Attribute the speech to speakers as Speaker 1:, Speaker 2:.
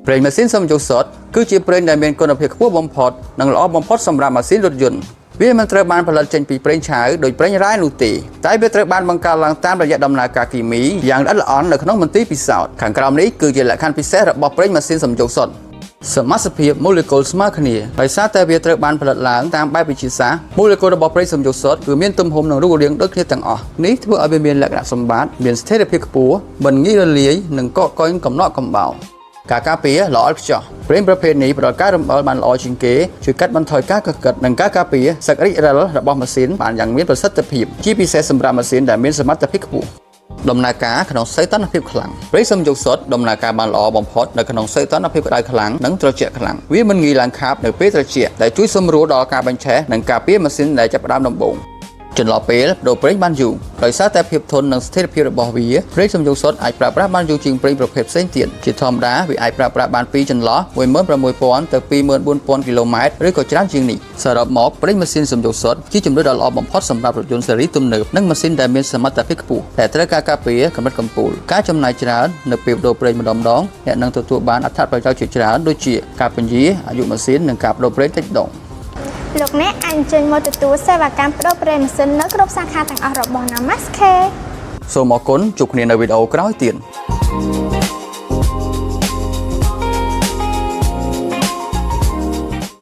Speaker 1: ប្រេងម៉ាស៊ីនសំយោគសុទ្ធគឺជាប្រេងដែលមានគុណភាពខ្ពស់បំផុតនិងល្អបំផុតសម្រាប់ម៉ាស៊ីនរថយន្តវាមិនត្រូវបានផលិតចេញពីប្រេងឆៅដោយប្រេងរ៉ែនោះទេតែវាត្រូវបានបង្កើតឡើងតាមរយៈដំណើរការគីមីយ៉ាងល្អិតល្អន់នៅក្នុងមន្ទីរពិសោធន៍ខាងក្រោមនេះគឺជាលក្ខខណ្ឌពិសេសរបស់ប្រេងម៉ាស៊ីនសំយោគសុទ្ធសមាសភាពម៉ូលេគុលស្មើគ្នាដោយសារតែវាត្រូវបានផលិតឡើងតាមបែបវិទ្យាសាស្ត្រម៉ូលេគុលរបស់ប្រេងសំយោគសុទ្ធគឺមានទំហំនិងរូបរាងដូចគ្នាទាំងអស់នេះធ្វើឲ្យវាមានលក្ខណៈសម្បត្តិមានស្ថិរភាពខ្ពស់មិនងាយរលាយនិងកកកុញកំណក់កំបោរការការពារល្អឥតខ្ចោះប្រេងប្រភេទនេះផ្ដល់ការរំអិលបានល្អជាងគេជួយកាត់បន្ថយការកកិតនិងការការពារសក្តិរិលរបស់ម៉ាស៊ីនបានយ៉ាងមានប្រសិទ្ធភាពជាពិសេសសម្រាប់ម៉ាស៊ីនដែលមានសមត្ថភាពខ្ពស់ដំណើរការក្នុងសីតុណ្ហភាពខ្លាំងប្រេងសំយោគសុទ្ធដំណើរការបានល្អបំផុតនៅក្នុងសីតុណ្ហភាពក្តៅខ្លាំងនិងត្រជាក់ខ្លាំងវាមិនងាយឡើងខាប់នៅពេលត្រជាក់ដែលជួយសម្រួលដល់ការបញ្ឆេះនិងការពារម៉ាស៊ីនដែលចាប់ផ្ដើមដំបូងចន្លោះពេលដូរប្រេងបានយូរដោយសារតែភាពធន់និងស្ថិរភាពរបស់វាប្រេងសំយោគសុទ្ធអាចប្រើប្រាស់បានយូរជាងប្រេងប្រភេទផ្សេងទៀតជាធម្មតាវាអាចប្រើប្រាស់បានពីចន្លោះ 16,000 ទៅ 24,000 គីឡូម៉ែត្រឬក៏ច្រើនជាងនេះសរុបមកប្រេងម៉ាស៊ីនសំយោគសុទ្ធជាជម្រើសដ៏ល្អបំផុតសម្រាប់រថយន្តស៊េរីទំនើបនិងម៉ាស៊ីនដែលមានសមត្ថភាពខ្ពស់តែត្រូវការការពារកម្រិតកំពូលការចំណាយច្រើននៅពេលដូរប្រេងម្ដងអ្នកនឹងទទួលបានអត្ថប្រយោជន៍ជាច្រើនដូចជាការពន្យាអាយុម៉ាស៊ីននិងការប្តូរប្រេងតិចដង
Speaker 2: លោកអ្នកអាចអញ្ជើញមកទទួលសេវាកម្មប្តូរប្រេងម៉ាស៊ីននៅគ្រប់សាខាទាំងអស់របស់ Namaste
Speaker 1: សូមអរគុណជួបគ្នានៅវីដេអូក្រោយទៀត